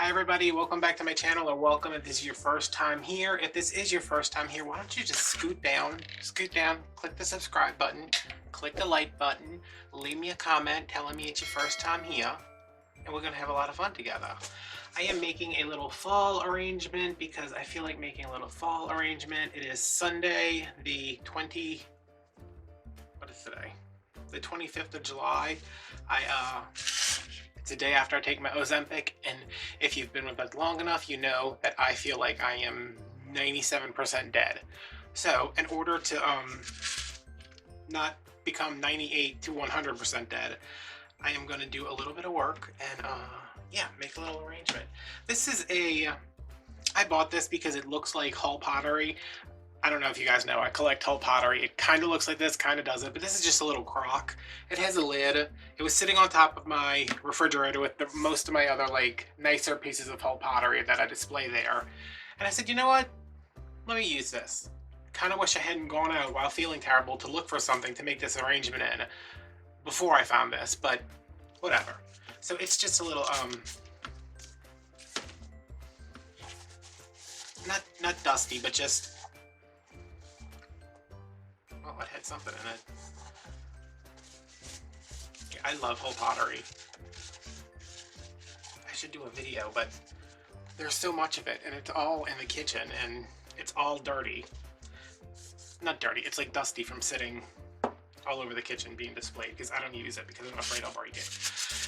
Hi everybody, welcome back to my channel, or welcome if this is your first time here. If this is your first time here, why don't you just scoot down, click the subscribe button, click the like button, leave me a comment telling me it's your first time here, and we're gonna have a lot of fun together. I am making a little fall arrangement because I feel like making a little fall arrangement. It is Sunday, the 25th of July. It's a day after I take my Ozempic, and if you've been with us long enough, you know that I feel like I am 97% dead. So in order to not become 98 to 100% dead, I am going to do a little bit of work and yeah, make a little arrangement. I bought this because it looks like Hull pottery. I don't know if you guys know, I collect Hull pottery. It kind of looks like this, kind of doesn't, but this is just a little crock. It has a lid. It was sitting on top of my refrigerator with most of my other like nicer pieces of Hull pottery that I display there. And I said, you know what? Let me use this. Kind of wish I hadn't gone out while feeling terrible to look for something to make this arrangement in before I found this, but whatever. So it's just a little, not dusty, but just, well, it had something in it. Yeah, I love Hull pottery. I should do a video, but there's so much of it, and it's all in the kitchen, and it's all dirty. Not dirty, it's like dusty from sitting all over the kitchen being displayed, because I don't use it because I'm afraid I'll break it.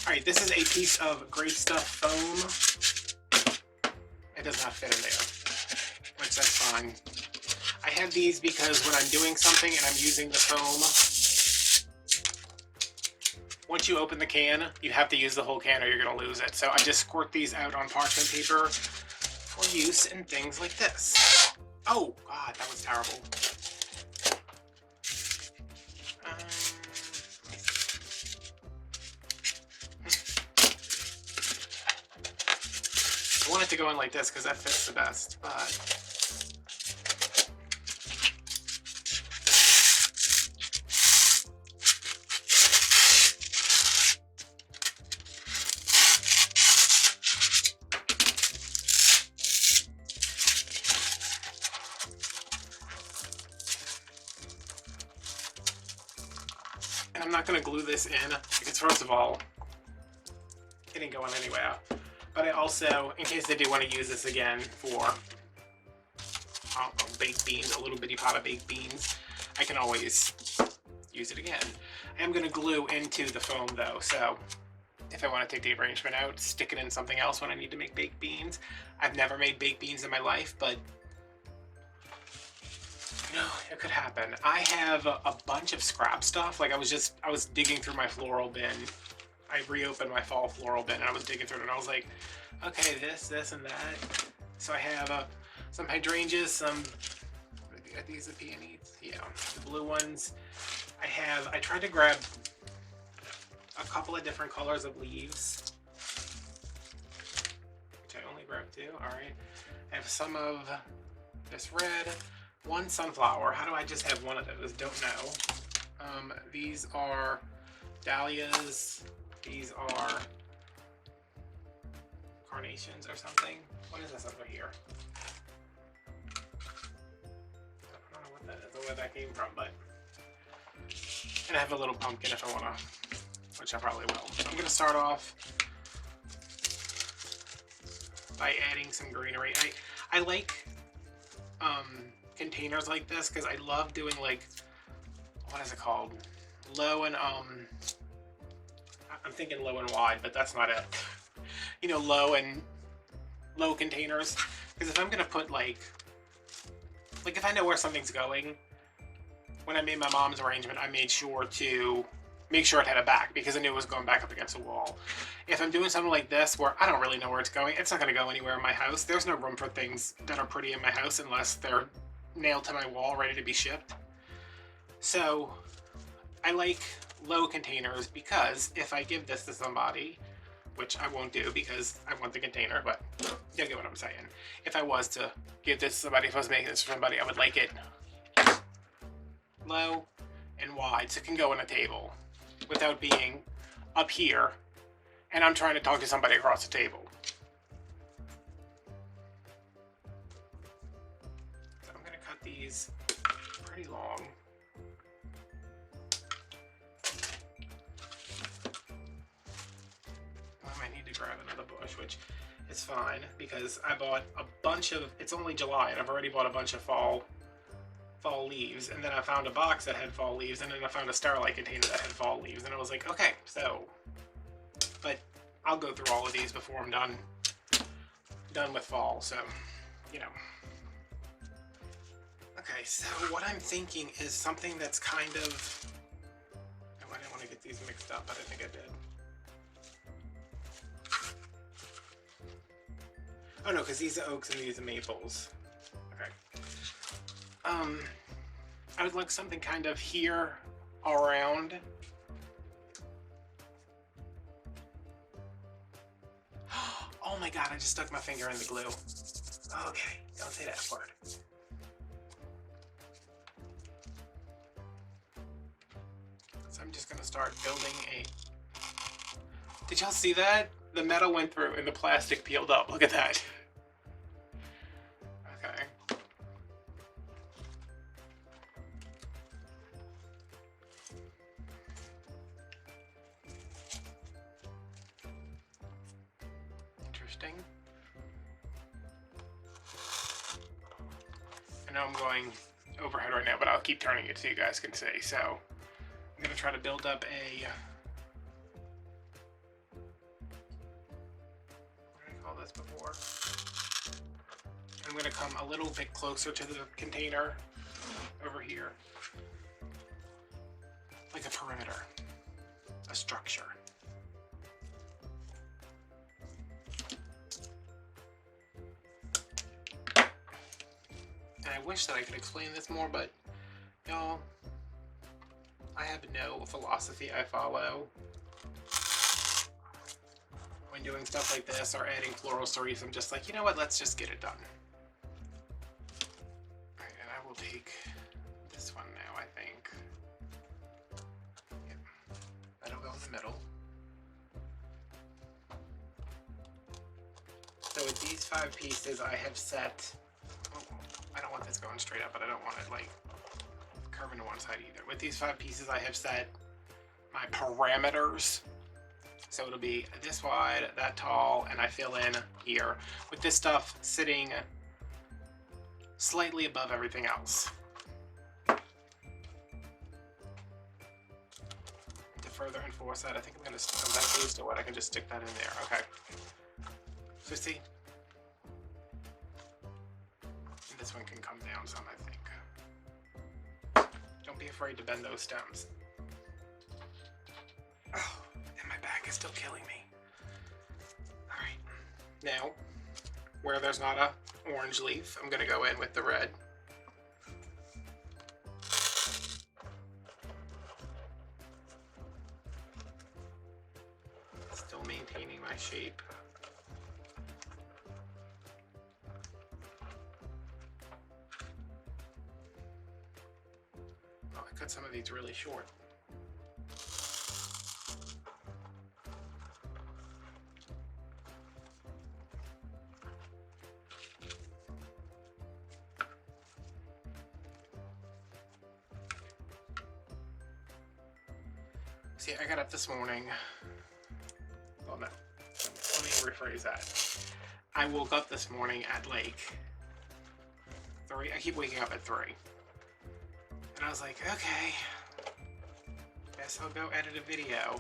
Alright, this is a piece of Great Stuff foam. It does not fit in there, which that's fine. I have these because when I'm doing something and I'm using the foam, once you open the can, you have to use the whole can or you're going to lose it. So I just squirt these out on parchment paper for use in things like this. Oh, God, that was terrible. I want it to go in like this because that fits the best, but... And I'm not going to glue this in because, first of all, it ain't going anywhere. But I also, in case they do want to use this again for baked beans, a little bitty pot of baked beans, I can always use it again. I am going to glue into the foam though, so if I want to take the arrangement out, stick it in something else when I need to make baked beans. I've never made baked beans in my life, but you know, it could happen. I have a bunch of scrap stuff. Like I was digging through my floral bin. I reopened my fall floral bin and I was digging through it and I was like, okay, this and that. So I have some hydrangeas, some, are these the peonies? Yeah, the blue ones. I tried to grab a couple of different colors of leaves, which I only grabbed 2, all right. I have some of this red, one sunflower. How do I just have one of those? Don't know. These are dahlias. These are carnations or something. What is this over here? I don't know what that is or where that came from, but... And I have a little pumpkin if I want to, which I probably will. So I'm going to start off by adding some greenery. I like containers like this because I love doing, like, what is it called? Low and I'm thinking low and wide, but that's not it. You know, low containers. Because if I'm gonna put like if I know where something's going, when I made my mom's arrangement, I made sure to make sure it had a back because I knew it was going back up against a wall. If I'm doing something like this where I don't really know where it's going, it's not gonna go anywhere in my house. There's no room for things that are pretty in my house unless they're nailed to my wall, ready to be shipped. So I like low containers because if I give this to somebody, which I won't do because I want the container, but you get what I'm saying. If I was to give this to somebody, if I was making this for somebody, I would like it low and wide so it can go on a table without being up here and I'm trying to talk to somebody across the table. these pretty long. I might need to grab another bush, which is fine because I bought a bunch of, it's only July and I've already bought a bunch of fall leaves, and then I found a box that had fall leaves, and then I found a Starlight container that had fall leaves, and I was like, okay, so, but I'll go through all of these before I'm done with fall, so, you know. Okay, so what I'm thinking is something that's kind of, oh, I didn't want to get these mixed up, but I think I did. Oh no, because these are oaks and these are maples. Okay. I would like something kind of here around. Oh my god, I just stuck my finger in the glue. Okay, don't say that word. So I'm just gonna start building a... Did y'all see that? The metal went through and the plastic peeled up. Look at that. Okay. Interesting. I know I'm going overhead right now, but I'll keep turning it so you guys can see. So I'm gonna try to build up a... before. I'm going to come a little bit closer to the container over here, like a perimeter, a structure. And I wish that I could explain this more, but y'all, I have no philosophy I follow when doing stuff like this or adding floral stories. I'm just like, you know what, let's just get it done. Alright, and I will take this one now, I think. Yep. That'll go in the middle. So with these 5 pieces I have set, oh, I don't want this going straight up, but I don't want it like curving to one side either. With these 5 pieces I have set my parameters. So it'll be this wide, that tall, and I fill in here with this stuff sitting slightly above everything else. To further enforce that, I think I'm going to stick on that piece to what I can just stick that in there. Okay. So see? And this one can come down some, I think. Don't be afraid to bend those stems. Oh. My back is still killing me. Alright. Now, where there's not a orange leaf, I'm going to go in with the red. Still maintaining my shape. Oh, I cut some of these really short. See, I got up this morning. Well, no. Let me rephrase that. I woke up this morning at like 3. I keep waking up at 3. And I was like, okay, guess I'll go edit a video.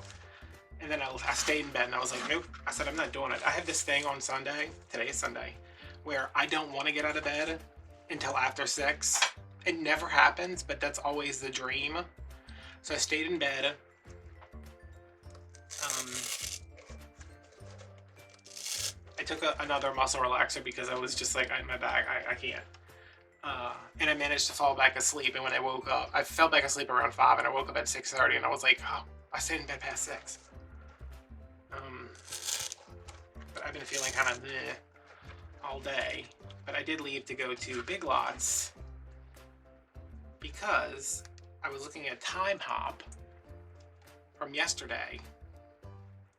And then I stayed in bed and I was like, nope. I said, I'm not doing it. I have this thing on Sunday, today is Sunday, where I don't want to get out of bed until after 6. It never happens, but that's always the dream. So I stayed in bed. I took another muscle relaxer because I was just like, my back, I can't. And I managed to fall back asleep, and when I woke up, I fell back asleep around 5, and I woke up at 6:30, and I was like, oh, I stayed in bed past 6. But I've been feeling kind of meh all day. But I did leave to go to Big Lots because I was looking at Time Hop from yesterday,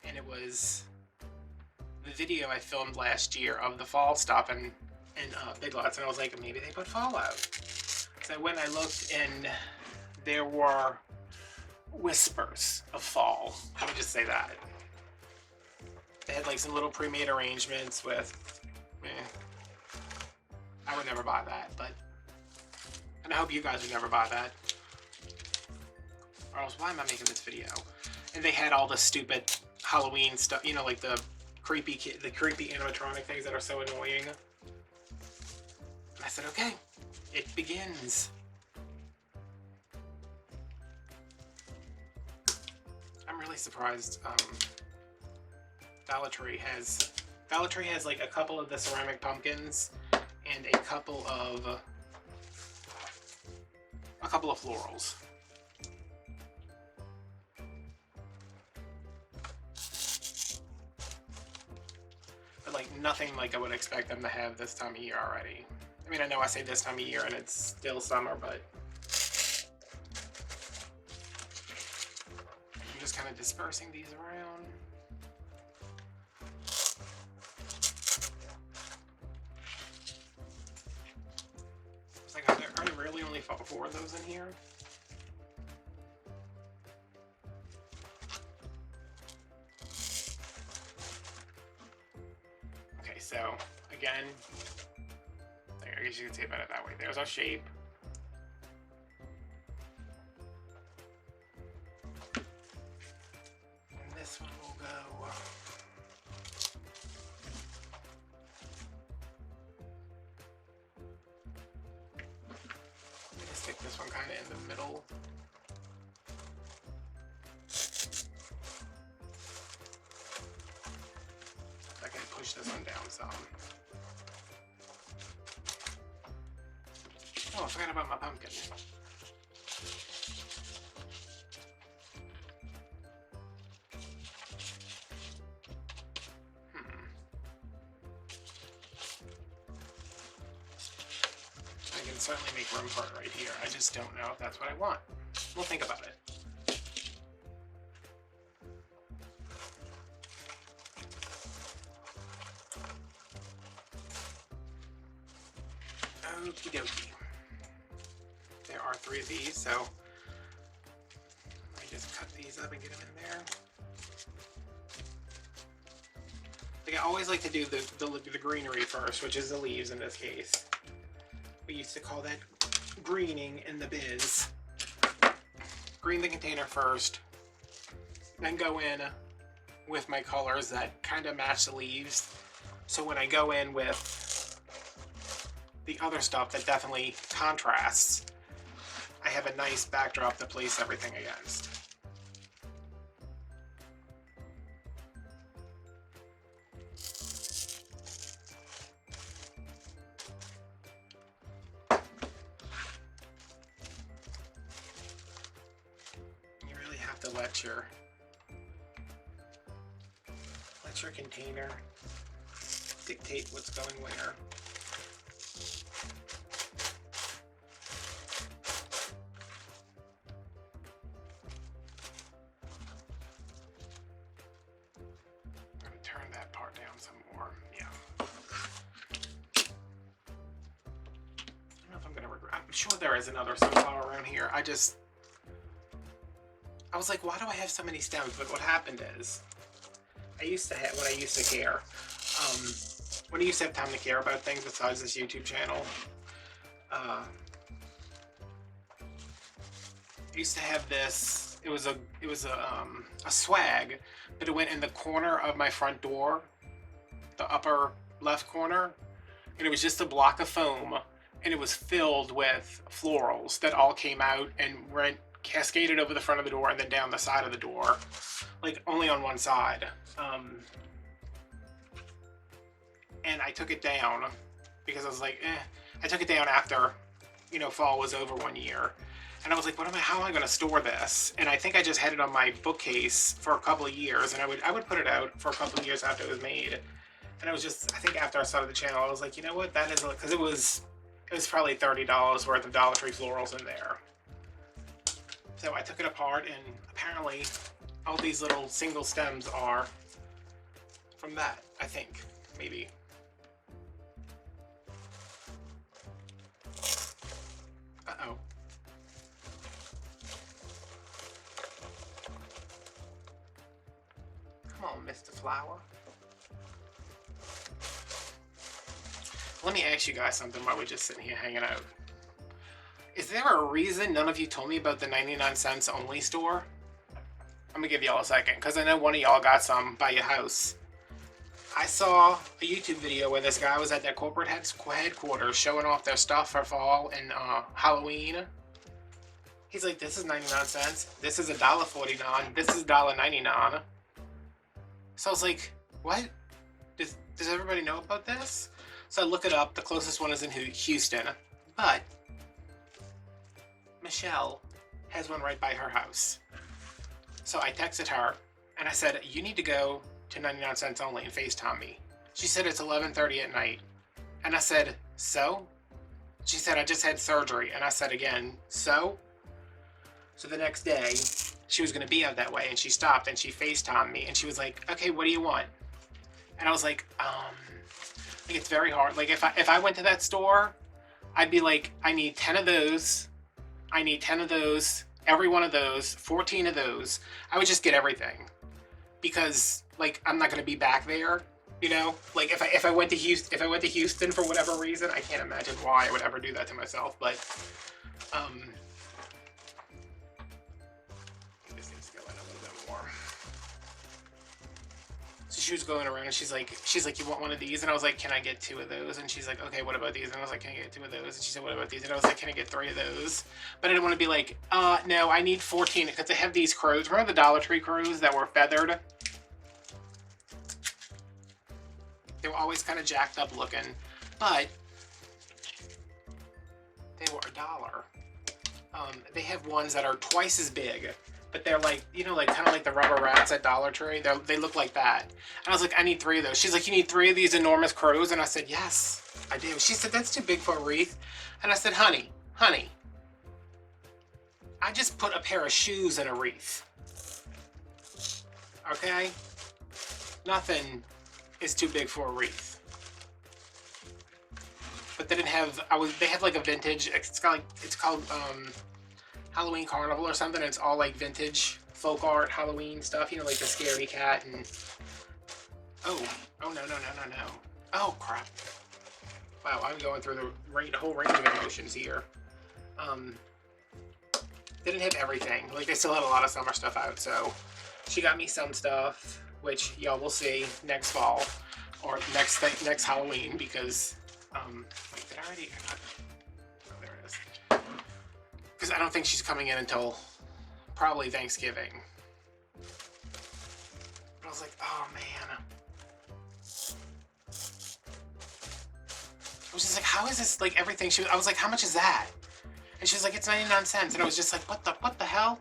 and it was the video I filmed last year of the fall stop in Big Lots, and I was like, maybe they put fall out. So when I looked and there were whispers of fall. Let me just say that. They had like some little pre-made arrangements with, I would never buy that, but, and I hope you guys would never buy that. Or else, why am I making this video? And they had all the stupid Halloween stuff, you know, like the creepy animatronic things that are so annoying. And I said, okay, it begins. I'm really surprised. Dollar Tree has like a couple of the ceramic pumpkins and a couple of florals. But like nothing like I would expect them to have this time of year already. I mean, I know I say this time of year and it's still summer, but I'm just kind of dispersing these around. It's like, are there really only 4 of those in here? Okay, so again, I guess you can say about it that way. There's our shape. And this one will go. I'm gonna stick this one kind of in the middle. I can push this one down some. Oh, I forgot about my pumpkin. I can certainly make room for it right here. I just don't know if that's what I want. We'll think about it. Okie dokie. There are 3 of these, so let me just cut these up and get them in there. Like I always like to do the greenery first, which is the leaves in this case. We used to call that greening in the biz. Green the container first, then go in with my colors that kind of match the leaves. So when I go in with the other stuff that definitely contrasts, I have a nice backdrop to place everything against. You really have to let your container dictate what's going where. I'm sure there is another sunflower around here. I was like, why do I have so many stems? But what happened is, when I used to care, when I used to have time to care about things besides this YouTube channel, I used to have this. It was a swag, but it went in the corner of my front door, the upper left corner, and it was just a block of foam. And it was filled with florals that all came out and went cascaded over the front of the door and then down the side of the door, like only on one side. And I took it down because I was like, I took it down after, you know, fall was over one year. And I was like, how am I going to store this? And I think I just had it on my bookcase for a couple of years, and I would put it out for a couple of years after it was made. And I was just, I think after I started the channel, I was like, you know what, that is, because it was probably $30 worth of Dollar Tree florals in there. So I took it apart, and apparently all these little single stems are from that, I think, maybe. Uh-oh. flower. Let me ask you guys something while we're just sitting here hanging out. Is there a reason none of you told me about the 99 cents only store? I'm gonna give y'all a second, because I know one of y'all got some by your house. I saw a YouTube video where this guy was at their corporate headquarters showing off their stuff for fall and Halloween. He's like, this is 99 cents, this is $1.49, this is $1.99. So I was like, what? Does everybody know about this? So I look it up, the closest one is in Houston, but Michelle has one right by her house. So I texted her and I said, you need to go to 99 cents only and FaceTime me. She said it's 11:30 at night. And I said, so? She said, I just had surgery. And I said again, so? So the next day, she was gonna be out that way and she stopped and she FaceTimed me and she was like, okay, what do you want? And I was like, it's very hard. Like if I went to that store, I'd be like, I need 10 of those. I need 10 of those, every one of those, 14 of those. I would just get everything because like I'm not gonna be back there, you know. Like if I went to Houston for whatever reason, I can't imagine why I would ever do that to myself. But this needs to go in a little bit more. So she was going around and she's like, you want one of these? And I was like, can I get 2 of those? And she's like, okay, what about these? And I was like, can I get 2 of those? And she said, what about these? And I was like, can I get 3 of those? But I didn't want to be like, no, I need 14 because they have these crows. Remember the Dollar Tree crows that were feathered? They were always kind of jacked up looking, but they were $1. They have ones that are twice as big, but they're like, you know, like kind of like the rubber rats at Dollar Tree. They look like that. And I was like, I need 3 of those. She's like, you need 3 of these enormous crows? And I said, yes, I do. She said, that's too big for a wreath. And I said, honey, I just put a pair of shoes in a wreath. Okay? Nothing is too big for a wreath. But they didn't have, they had like a vintage, it's called Halloween Carnival or something. It's all like vintage folk art Halloween stuff, you know, like the scary cat and oh no. Oh crap. Wow, I'm going through the whole range of emotions here. They didn't have everything. Like they still had a lot of summer stuff out, so she got me some stuff, which y'all will see next fall or next Halloween because wait, did I already? Oh, there it is. Because I don't think she's coming in until probably Thanksgiving. But I was like, oh man. I was just like, how is this like everything? I was like, how much is that? And she was like, it's 99 cents. And I was just like, what the hell?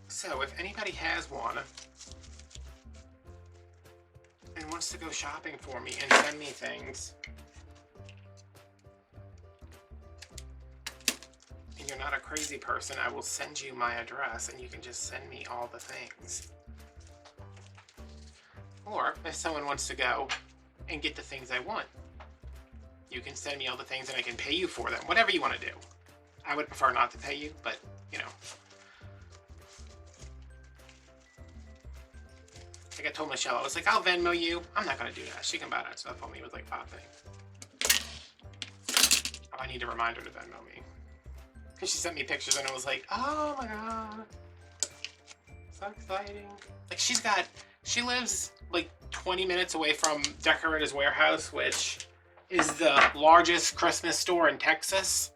So if anybody has one and wants to go shopping for me and send me things, and you're not a crazy person, I will send you my address and you can just send me all the things. Or if someone wants to go and get the things I want, you can send me all the things and I can pay you for them. Whatever you want to do. I would prefer not to pay you, but you know. Like I told Michelle, I was like, I'll Venmo you. I'm not going to do that. She can buy that stuff on me with like popping. Oh, I need to remind her to Venmo me. Because she sent me pictures and I was like, oh my god. So exciting. Like she lives like 20 minutes away from Decorator's Warehouse, which is the largest Christmas store in Texas.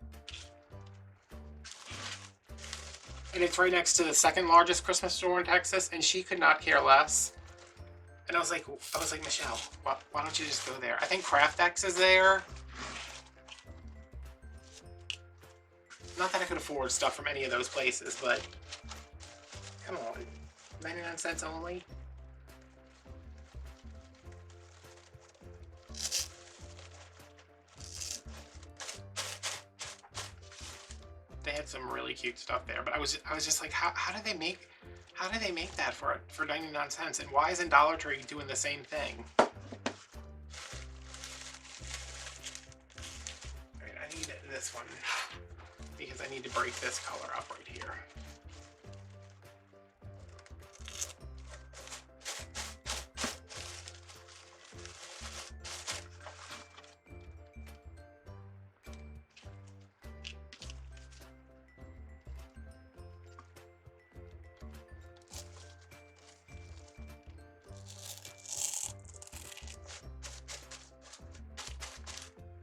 And it's right next to the second largest Christmas store in Texas, and she could not care less. And I was like, Michelle, why don't you just go there? I think CraftX is there. Not that I could afford stuff from any of those places, but come on, 99 cents only? They had some really cute stuff there, but I was just like, how do they make that for 99 cents? And why isn't Dollar Tree doing the same thing? this one because I need to break this color up right here.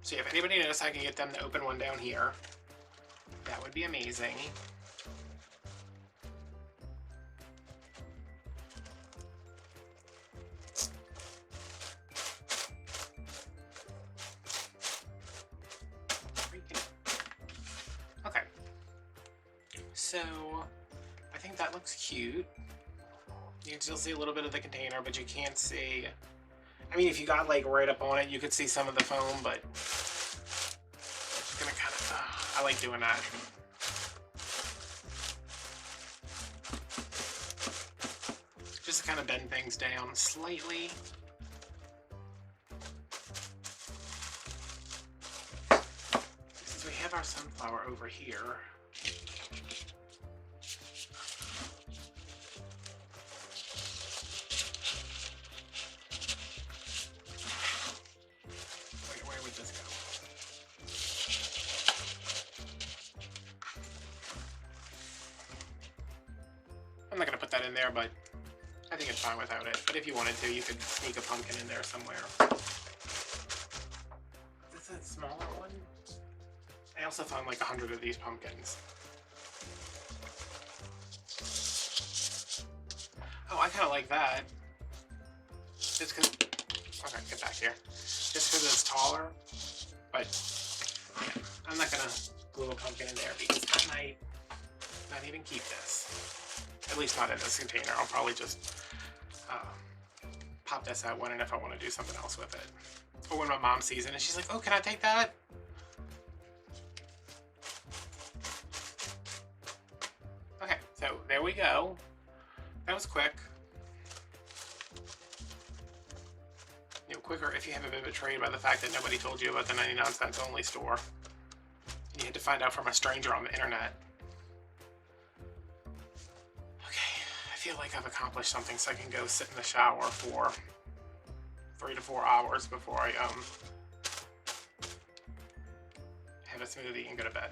See, if anybody knows I can get them to open one down here, that would be amazing. Okay. So, I think that looks cute. You can still see a little bit of the container, but you can't see... I mean, if you got like right up on it, you could see some of the foam, but it's gonna kind of, I like doing that. Just to kind of bend things down slightly. Since we have our sunflower over here, I'm not going to put that in there, but I think it's fine without it. But if you wanted to, you could sneak a pumpkin in there somewhere. Is this a smaller one? I also found like 100 of these pumpkins. Oh, I kind of like that. Just because... Okay, get back here. Just because it's taller. But yeah, I'm not going to glue a pumpkin in there because I might not even keep this. At least not in this container. I'll probably just pop this out when and if I want to do something else with it. Or when my mom sees it and she's like, oh, can I take that? Okay, so there we go. That was quick. You know, quicker if you haven't been betrayed by the fact that nobody told you about the 99-cents only store. You had to find out from a stranger on the internet. I feel like I've accomplished something, so I can go sit in the shower for 3 to 4 hours before I have a smoothie and go to bed.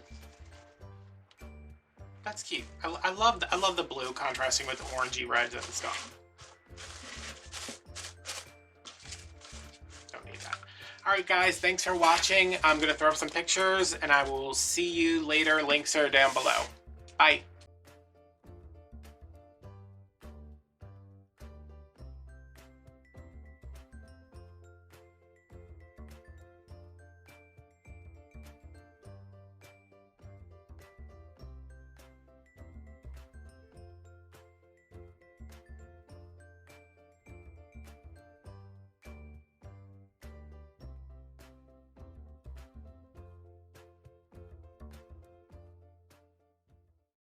That's cute. I love the blue contrasting with the orangey reds and stuff. Don't need that. All right, guys, thanks for watching. I'm gonna throw up some pictures, and I will see you later. Links are down below. Bye.